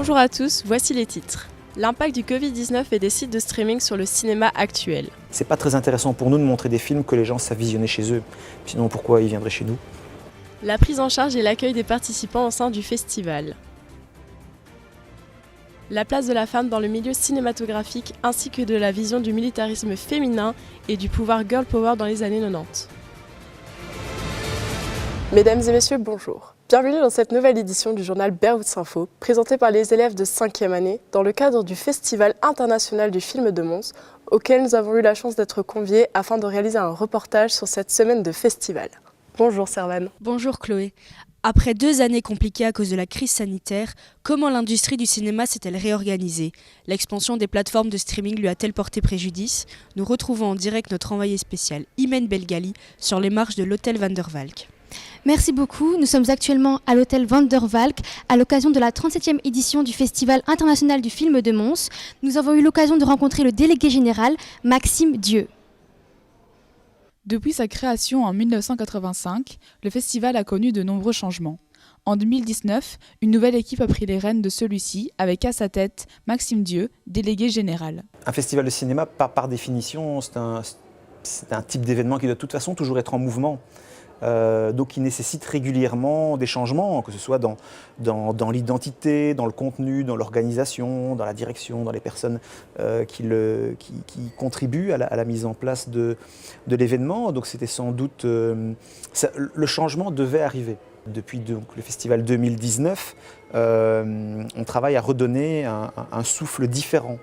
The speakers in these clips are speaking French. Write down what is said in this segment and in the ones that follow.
Bonjour à tous, voici les titres. L'impact du Covid-19 et des sites de streaming sur le cinéma actuel. C'est pas très intéressant pour nous de montrer des films que les gens savent visionner chez eux. Sinon, pourquoi ils viendraient chez nous? La prise en charge et l'accueil des participants au sein du festival. La place de la femme dans le milieu cinématographique ainsi que de la vision du militarisme féminin et du pouvoir girl power dans les années 90. Mesdames et messieurs, bonjour. Bienvenue dans cette nouvelle édition du journal Berwoods Info, présentée par les élèves de 5e année dans le cadre du Festival international du film de Mons, auquel nous avons eu la chance d'être conviés afin de réaliser un reportage sur cette semaine de festival. Bonjour Servane. Bonjour Chloé. Après 2 années compliquées à cause de la crise sanitaire, comment l'industrie du cinéma s'est-elle réorganisée? L'expansion des plateformes de streaming lui a-t-elle porté préjudice? Nous retrouvons en direct notre envoyé spécial Imen Belgali sur les marches de l'hôtel Van der Valk. Merci beaucoup. Nous sommes actuellement à l'hôtel Van der Valk à l'occasion de la 37e édition du Festival international du film de Mons. Nous avons eu l'occasion de rencontrer le délégué général, Maxime Dieu. Depuis sa création en 1985, le festival a connu de nombreux changements. En 2019, une nouvelle équipe a pris les rênes de celui-ci, avec à sa tête Maxime Dieu, délégué général. Un festival de cinéma, par définition, c'est un type d'événement qui doit de toute façon toujours être en mouvement. Donc il nécessite régulièrement des changements, que ce soit dans l'identité, dans le contenu, dans l'organisation, dans la direction, dans les personnes qui contribuent à la mise en place de l'événement. Donc c'était sans doute... le changement devait arriver. Depuis donc, le festival 2019, on travaille à redonner un souffle différent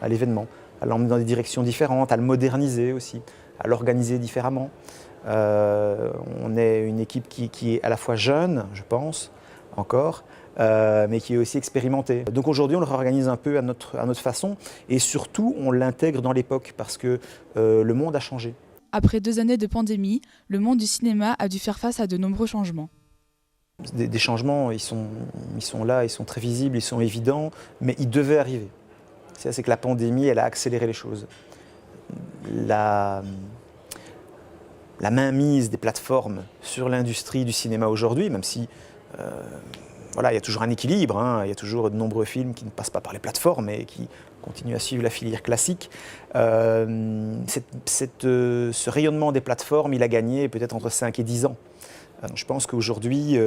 à l'événement, à l'emmener dans des directions différentes, à le moderniser aussi, à l'organiser différemment. On est une équipe qui est à la fois jeune, je pense, encore, mais qui est aussi expérimentée. Donc aujourd'hui, on le réorganise un peu à notre façon et surtout, on l'intègre dans l'époque parce que le monde a changé. Après 2 années de pandémie, le monde du cinéma a dû faire face à de nombreux changements. Des changements, ils sont là, ils sont très visibles, ils sont évidents, mais ils devaient arriver. C'est que la pandémie, elle a accéléré les choses. La mainmise des plateformes sur l'industrie du cinéma aujourd'hui, même si voilà, il y a toujours un équilibre, hein, il y a toujours de nombreux films qui ne passent pas par les plateformes et qui continuent à suivre la filière classique. Ce rayonnement des plateformes, il a gagné peut-être entre 5 et 10 ans. Je pense qu'aujourd'hui,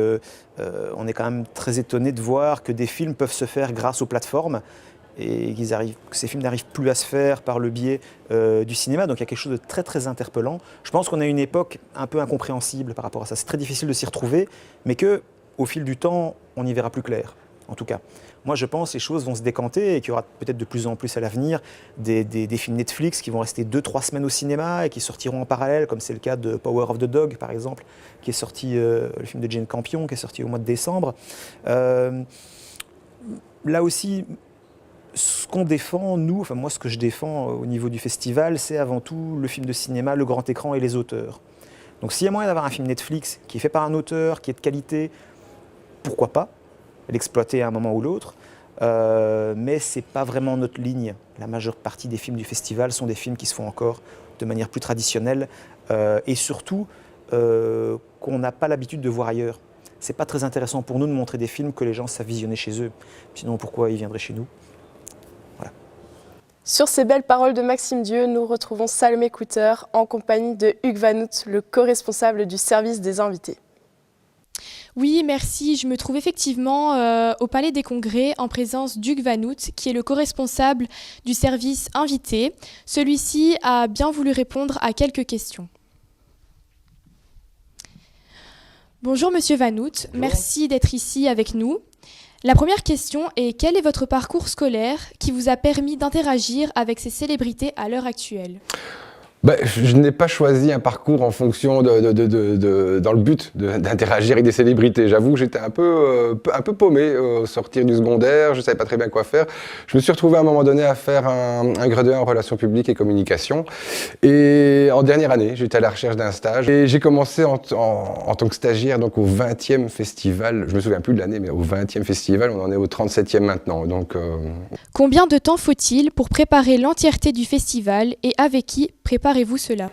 on est quand même très étonné de voir que des films peuvent se faire grâce aux plateformes et que ces films n'arrivent plus à se faire par le biais du cinéma. Donc il y a quelque chose de très très interpellant. Je pense qu'on a une époque un peu incompréhensible par rapport à ça. C'est très difficile de s'y retrouver, mais qu'au fil du temps, on y verra plus clair, en tout cas. Moi je pense que les choses vont se décanter et qu'il y aura peut-être de plus en plus à l'avenir des films Netflix qui vont rester 2-3 semaines au cinéma et qui sortiront en parallèle, comme c'est le cas de Power of the Dog par exemple, qui est sorti, le film de Jane Campion, qui est sorti au mois de décembre. Là aussi, ce qu'on défend, nous, enfin moi ce que je défends au niveau du festival, c'est avant tout le film de cinéma, le grand écran et les auteurs. Donc s'il y a moyen d'avoir un film Netflix qui est fait par un auteur, qui est de qualité, pourquoi pas l'exploiter à un moment ou l'autre, mais ce n'est pas vraiment notre ligne. La majeure partie des films du festival sont des films qui se font encore de manière plus traditionnelle et surtout qu'on n'a pas l'habitude de voir ailleurs. Ce n'est pas très intéressant pour nous de montrer des films que les gens savent visionner chez eux. Sinon, pourquoi ils viendraient chez nous? Sur ces belles paroles de Maxime Dieu, nous retrouvons Salomé Couter en compagnie de Hugues Vanout, le co-responsable du service des invités. Oui, merci. Je me trouve effectivement au Palais des Congrès en présence d'Hugues Vanout, qui est le co-responsable du service invité. Celui-ci a bien voulu répondre à quelques questions. Bonjour Monsieur Vanout, merci d'être ici avec nous. La première question est: quel est votre parcours scolaire qui vous a permis d'interagir avec ces célébrités à l'heure actuelle ? Je n'ai pas choisi un parcours en fonction dans le but d'interagir avec des célébrités. J'avoue que j'étais un peu paumé au sortir du secondaire, je ne savais pas très bien quoi faire. Je me suis retrouvé à un moment donné à faire un grade 1 en relations publiques et communication. Et en dernière année, j'étais à la recherche d'un stage. Et j'ai commencé en tant que stagiaire donc au 20e festival. Je ne me souviens plus de l'année, mais au 20e festival, on en est au 37e maintenant. Donc, Combien de temps faut-il pour préparer l'entièreté du festival et avec qui préparez-vous cela ?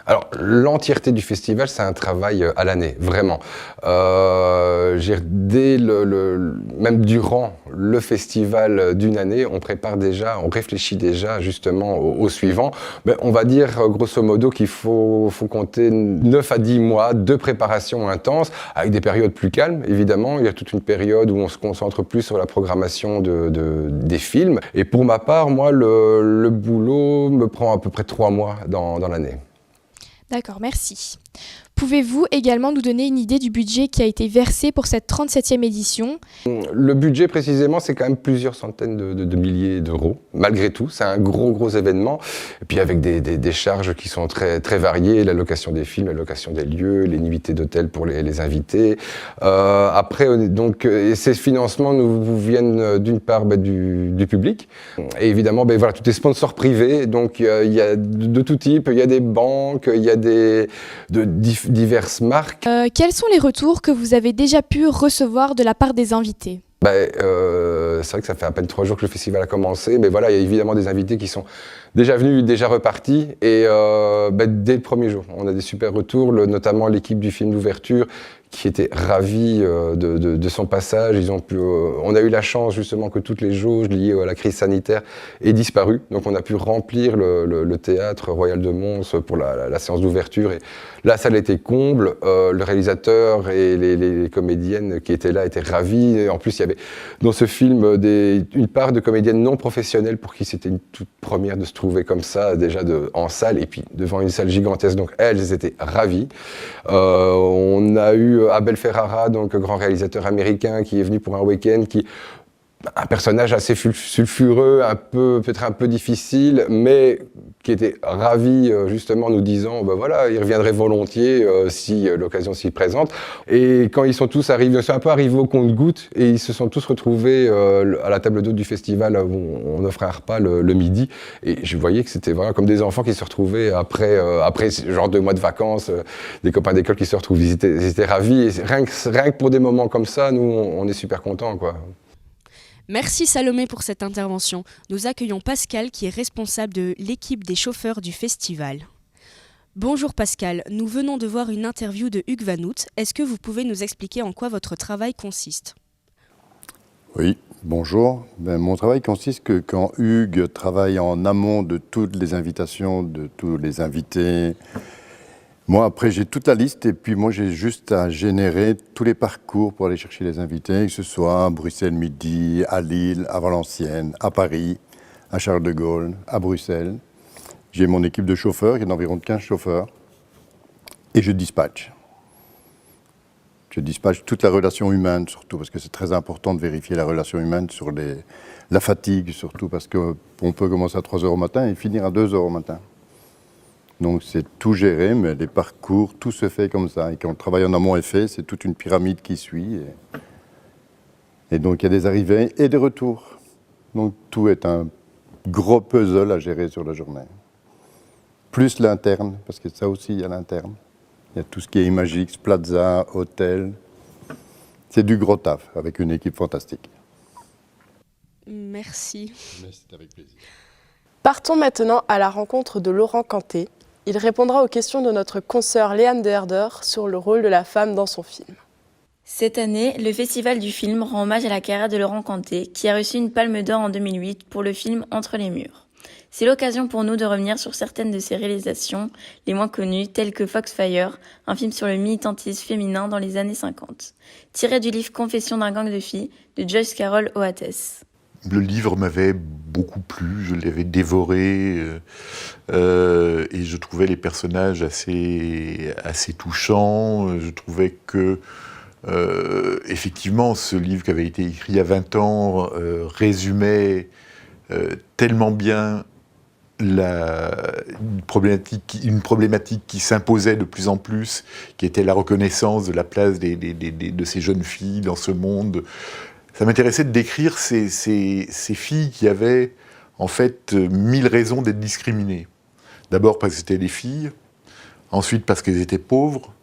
Alors, l'entièreté du festival, c'est un travail à l'année, vraiment. Même durant le festival d'une année, on réfléchit déjà justement au suivant. Mais on va dire grosso modo qu'il faut compter 9 à 10 mois de préparation intense, avec des périodes plus calmes, évidemment. Il y a toute une période où on se concentre plus sur la programmation des films. Et pour ma part, moi, le boulot me prend à peu près 3 mois dans l'année. D'accord, merci. Pouvez-vous également nous donner une idée du budget qui a été versé pour cette 37e édition ? Le budget, précisément, c'est quand même plusieurs centaines de milliers d'euros. Malgré tout, c'est un gros événement. Et puis avec des charges qui sont très, très variées, la location des films, la location des lieux, les nuitées d'hôtel pour les invités. Après, donc, ces financements nous viennent d'une part du public. Et évidemment, voilà, tous les sponsors privés. Donc, il y a de tout type. Il y a des banques, il y a diverses marques. Quels sont les retours que vous avez déjà pu recevoir de la part des invités ? C'est vrai que ça fait à peine 3 jours que le festival a commencé, mais voilà, il y a évidemment des invités qui sont déjà venus, déjà repartis, et dès le premier jour, on a des super retours, notamment l'équipe du film d'ouverture, qui était ravie de son passage. On a eu la chance justement que toutes les jauges liées à la crise sanitaire aient disparu, donc on a pu remplir le théâtre Royal de Mons pour la séance d'ouverture, et la salle était comble, le réalisateur et les comédiennes qui étaient là étaient ravis, et en plus il y avait dans ce film une part de comédiennes non professionnelles pour qui c'était une toute première de se trouver comme ça, déjà en salle, et puis devant une salle gigantesque, donc elles étaient ravies. On a eu Abel Ferrara, donc grand réalisateur américain, qui est venu pour un week-end, un personnage assez sulfureux, peut-être un peu difficile, mais qui était ravi justement nous disant voilà, il reviendrait volontiers si l'occasion s'y présente. Et quand ils sont tous arrivés, ils sont un peu arrivés au compte-gouttes, et ils se sont tous retrouvés à la table d'hôte du festival où on offrait un repas le midi, et je voyais que c'était vraiment comme des enfants qui se retrouvaient après genre 2 mois de vacances, des copains d'école qui se retrouvent, ils étaient ravis, et rien que pour des moments comme ça, nous on est super contents, quoi. Merci Salomé pour cette intervention. Nous accueillons Pascal qui est responsable de l'équipe des chauffeurs du festival. Bonjour Pascal, nous venons de voir une interview de Hugues Vanout. Est-ce que vous pouvez nous expliquer en quoi votre travail consiste ? Oui, bonjour. Mon travail consiste que quand Hugues travaille en amont de toutes les invitations, de tous les invités, moi, après, j'ai toute la liste, et puis moi, j'ai juste à générer tous les parcours pour aller chercher les invités, que ce soit à Bruxelles Midi, à Lille, à Valenciennes, à Paris, à Charles de Gaulle, à Bruxelles. J'ai mon équipe de chauffeurs, il y a environ 15 chauffeurs, et je dispatche. Je dispatche toute la relation humaine, surtout, parce que c'est très important de vérifier la relation humaine sur la fatigue, surtout, parce qu'on peut commencer à 3h au matin et finir à 2h au matin. Donc c'est tout géré, mais les parcours, tout se fait comme ça. Et quand le travail en amont est fait, c'est toute une pyramide qui suit. Et donc il y a des arrivées et des retours. Donc tout est un gros puzzle à gérer sur la journée. Plus l'interne, parce que ça aussi, il y a l'interne. Il y a tout ce qui est Imagix, Plaza, hôtel. C'est du gros taf, avec une équipe fantastique. Merci. Mais c'est avec plaisir. Partons maintenant à la rencontre de Laurent Canté. Il répondra aux questions de notre consoeur Léane de Herder sur le rôle de la femme dans son film. Cette année, le Festival du film rend hommage à la carrière de Laurent Canté, qui a reçu une Palme d'Or en 2008 pour le film Entre les murs. C'est l'occasion pour nous de revenir sur certaines de ses réalisations, les moins connues, telles que Foxfire, un film sur le militantisme féminin dans les années 50, tiré du livre Confessions d'un gang de filles de Joyce Carol Oates. Le livre m'avait beaucoup plu, je l'avais dévoré et je trouvais les personnages assez touchants. Je trouvais que, effectivement, ce livre qui avait été écrit il y a 20 ans résumait tellement bien une problématique qui s'imposait de plus en plus, qui était la reconnaissance de la place de ces jeunes filles dans ce monde. Ça m'intéressait de décrire ces filles qui avaient en fait 1000 raisons d'être discriminées. D'abord parce que c'était des filles, ensuite parce qu'elles étaient pauvres,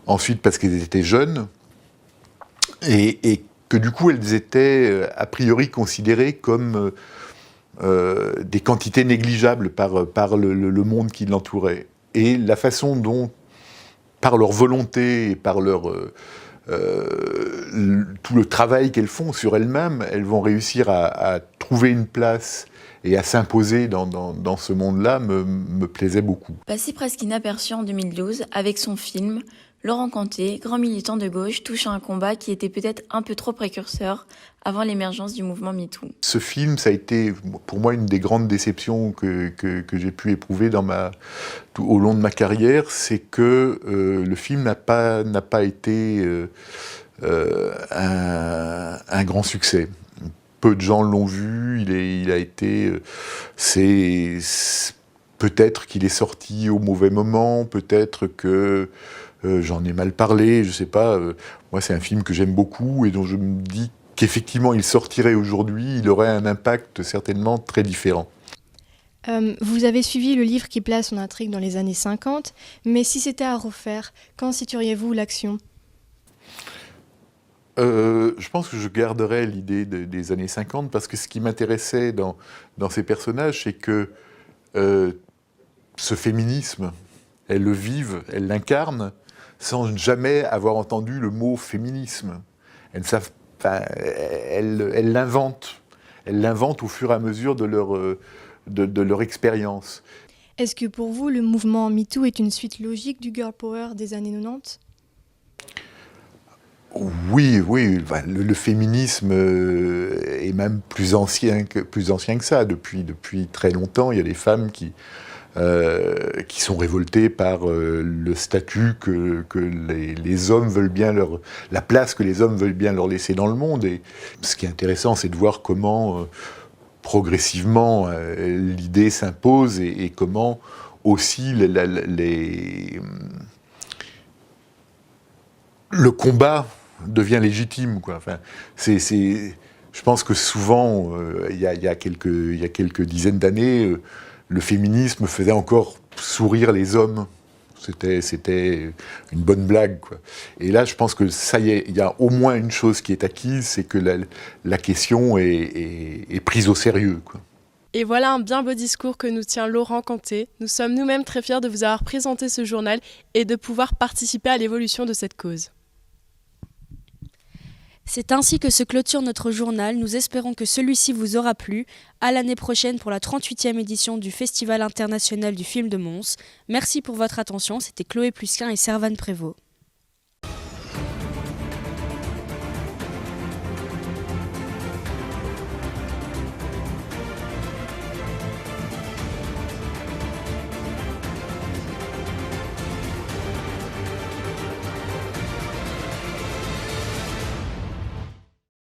ensuite parce qu'elles étaient jeunes, et que du coup elles étaient a priori considérées comme des quantités négligeables par le monde qui l'entourait. Et la façon dont, par leur volonté et par leur tout le travail qu'elles font sur elles-mêmes, elles vont réussir à trouver une place et à s'imposer dans ce monde-là me plaisait beaucoup. Passé presque inaperçu en 2012, avec son film, Laurent Canté, grand militant de gauche, touche à un combat qui était peut-être un peu trop précurseur avant l'émergence du mouvement MeToo. Ce film, ça a été pour moi une des grandes déceptions que j'ai pu éprouver au long de ma carrière, c'est que le film n'a pas été un grand succès. Peu de gens l'ont vu, il a été... peut-être qu'il est sorti au mauvais moment, peut-être que j'en ai mal parlé, je sais pas. Moi, c'est un film que j'aime beaucoup et dont je me dis qu'effectivement, il sortirait aujourd'hui, il aurait un impact certainement très différent. Vous avez suivi le livre qui place son intrigue dans les années 50, mais si c'était à refaire, quand situeriez-vous l'action ? Je pense que je garderais l'idée des années 50 parce que ce qui m'intéressait dans ces personnages, c'est que ce féminisme, elles le vivent, elles l'incarnent sans jamais avoir entendu le mot féminisme. Elles l'inventent. Elles l'inventent au fur et à mesure de leur expérience. Est-ce que pour vous, le mouvement MeToo est une suite logique du girl power des années 90 ? Oui, le féminisme est même plus ancien que ça. Depuis très longtemps, il y a des femmes qui sont révoltées par le statut que les hommes veulent bien la place que les hommes veulent bien leur laisser dans le monde. Et ce qui est intéressant, c'est de voir comment progressivement l'idée s'impose et comment aussi le combat devient légitime, quoi. Enfin, je pense que souvent, il y a quelques dizaines d'années, le féminisme faisait encore sourire les hommes. C'était une bonne blague, quoi. Et là, je pense que ça y est, il y a au moins une chose qui est acquise, c'est que la question est prise au sérieux, quoi. Et voilà un bien beau discours que nous tient Laurent Canté. Nous sommes nous-mêmes très fiers de vous avoir présenté ce journal et de pouvoir participer à l'évolution de cette cause. C'est ainsi que se clôture notre journal. Nous espérons que celui-ci vous aura plu. À l'année prochaine pour la 38e édition du Festival international du film de Mons. Merci pour votre attention. C'était Chloé Plusquin et Servane Prévost.